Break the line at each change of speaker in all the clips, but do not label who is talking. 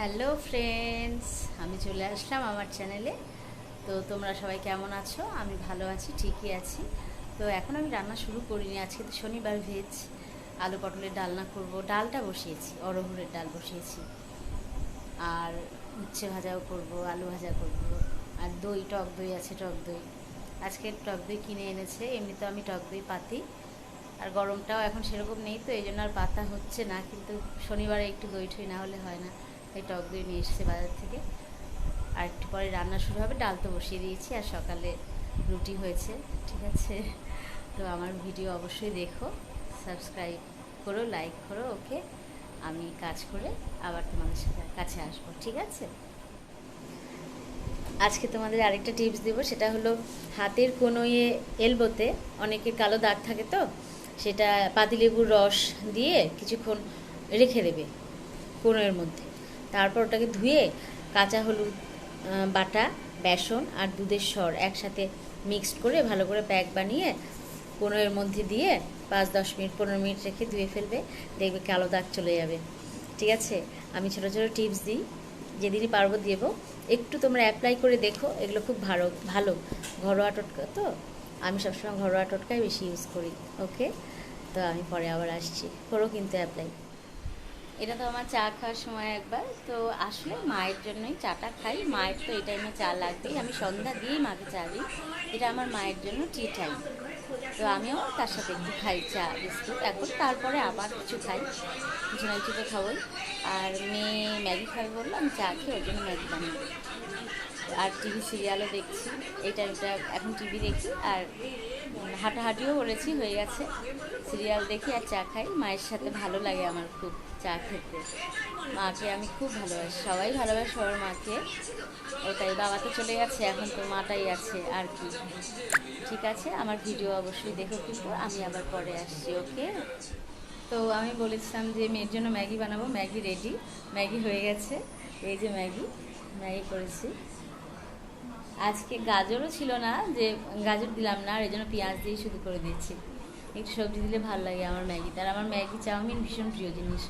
Hello friends, আমি চলে আসলাম আমার চ্যানেলে। তো তোমরা সবাই কেমন আছো? আমি ভালো আছি, ঠিকই আছি। তো এখন আমি রান্না শুরু করিনি, আজকে তো শনিবার, ভেজ আলু পটলের ডালনা করব। ডালটা বসিয়েছি, অরহরের ডাল বসিয়েছি, আর উচ্ছে ভাজাও করব, আলু ভাজা করব, আর দই, টক দই আছে, টক দই আজকে টক দই কিনে এনেছে। এমনি তো আমি টক দই পাতি, আর গরমটাও এখন সেরকম নেই, তো এই জন্য আর পাতা হচ্ছে না, কিন্তু শনিবারে একটু দই ঠই না হলে হয় না, তাই টক দই নিয়ে এসেছে বাজার থেকে। আর একটু পরে রান্না শুরু হবে। ডাল তো বসিয়ে দিয়েছি, আর সকালে রুটি হয়েছে। ঠিক আছে, তো আমার ভিডিও অবশ্যই দেখো, সাবস্ক্রাইব করো, লাইক করো। ওকে, আমি কাজ করে আবার তোমাদের সাথে কাছে আসবো, ঠিক আছে? আজকে তোমাদের আরেকটা টিপস দেবো, সেটা হলো হাতের কোনোয়ে এলবোতে অনেকের কালো দাগ থাকে, তো সেটা পাতিলেবুর রস দিয়ে কিছুক্ষণ রেখে দেবে কোনোয়ের মধ্যে। তারপর ওটাকে ধুয়ে কাঁচা হলুদ বাটা, বেসন আর দুধের সর একসাথে মিক্সড করে ভালো করে প্যাক বানিয়ে কোনোয়ের মধ্যে দিয়ে 5-10 মিনিট 15 মিনিট রেখে ধুয়ে ফেলবে, দেখবে কালো দাগ চলে যাবে। ঠিক আছে, আমি ছোটো ছোটো টিপস দিই, যেদিনই পারবো দেবো। একটু তোমরা অ্যাপ্লাই করে দেখো, এগুলো খুব ভালো ভালো ঘরোয়া টোটকা, তো আমি সবসময় ঘরোয়া টোটকাই বেশি ইউজ করি। ওকে, তো আমি পরে আবার আসছি, করো কিন্তু অ্যাপ্লাই। এটা তো আমার চা খাওয়ার সময় একবার, তো আসলে মায়ের জন্যই চাটা খাই। মায়ের তো এই টাইমে চা লাগবেই, আমি সন্ধ্যা দিয়েই মাকে চা দিই। এটা আমার মায়ের জন্য টি টাইম, তো আমিও তার সাথে একটু খাই চা বিস্কুট। এখন তারপরে আবার কিছু খাই, কিছু না কিছু তো খাবোই। আর মেয়ে ম্যাগি খাবে বললো, আমি চা খেয়ে ওর জন্য ম্যাগি বানিয়ে। আর টিভি সিরিয়ালও দেখছি, এই টাইমটা এখন টিভি দেখি, আর হাঁটাহাঁটিও করেছি, হয়ে গেছে। সিরিয়াল দেখি আর চা খাই, মায়ের সাথে ভালো লাগে আমার খুব চা খেতে। মাকে আমি খুব ভালোবাসি, সবাই ভালোবাসে সবার মাকে। ওটাই, বাবা তো চলে গেছে, এখন তো মাটাই আছে আর কি। ঠিক আছে, আমার ভিডিও অবশ্যই দেখো, কিন্তু আমি আবার পরে আসছি। ওকে, তো আমি বলেছিলাম যে মেয়ের জন্য ম্যাগি বানাবো, ম্যাগি রেডি, ম্যাগি হয়ে গেছে। এই যে ম্যাগি, ম্যাগি করেছি। আজকে গাজরও ছিল না, যে গাজর দিলাম না, আর এই জন্য পেঁয়াজ দিয়ে শুধু করে দিচ্ছি। একটু সবজি দিলে ভালো লাগে আমার ম্যাগিতে। আর আমার ম্যাগি চাউমিন ভীষণ প্রিয় জিনিস,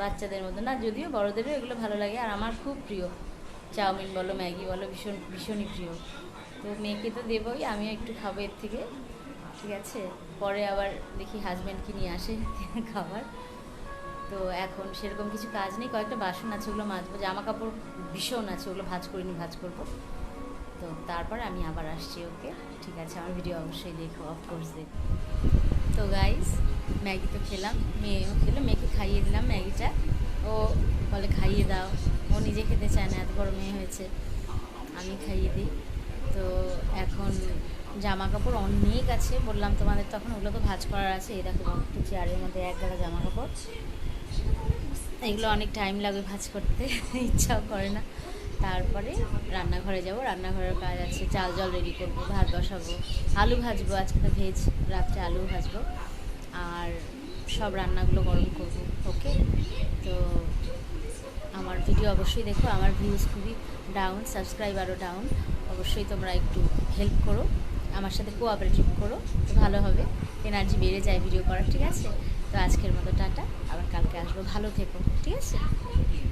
বাচ্চাদের মতো না, যদিও বড়োদেরও এগুলো ভালো লাগে, আর আমার খুব প্রিয়। চাউমিন বলো, ম্যাগি বলো, ভীষণই প্রিয়। তো মেয়েকে তো দেবোই, আমিও একটু খাবো এর থেকে। ঠিক আছে, পরে আবার দেখি হাজব্যান্ড কি নিয়ে আসে খাবার। তো এখন সেরকম কিছু কাজ নেই, কয়েকটা বাসন আছে, ওগুলো মাজবো। জামা কাপড় ভীষণ আছে, ওগুলো ভাঁজ করিনি, ভাঁজ করবো। তো তারপর আমি আবার আসছি। ওকে, ঠিক আছে, আমার ভিডিও অবশ্যই দেখো, অফকোর্স দেখো। তো গাইস, ম্যাগি তো খেলাম, মেয়েও খেলো, মেয়েকে খাইয়ে দিলাম ম্যাগিটা। ও বলে খাইয়ে দাও, ও নিজে খেতে চায় না, এত বড় মেয়ে হয়েছে, আমি খাইয়ে দিই। তো এখন জামা কাপড় অনেক আছে, বললাম তোমাদের, তখন ওগুলো তো ভাঁজ করার আছে। এই দেখো একটু চেয়ারের মধ্যে এক গাদা জামা কাপড়, এগুলো অনেক টাইম লাগবে ভাঁজ করতে, ইচ্ছাও করে না। তারপরে রান্নাঘরে যাব, রান্নাঘরের কাজ আছে, চাল জল রেডি করবো, ভাত বসাবো, আলু ভাজবো, আজকে তো ভেজ, রাত্রে আলু ভাজবো, আর সব রান্নাগুলো গরম করবো। ওকে, তো আমার ভিডিও অবশ্যই দেখো, আমার ভিউজ খুবই ডাউন, সাবস্ক্রাইবারও ডাউন। অবশ্যই তোমরা একটু হেল্প করো, আমার সাথে কোঅপারেটিভ করো, তো ভালো হবে, এনার্জি বেড়ে যায় ভিডিও করার। ঠিক আছে, তো আজকের মতো টাটা, আবার কালকে আসবো, ভালো থেকো। ঠিক আছে।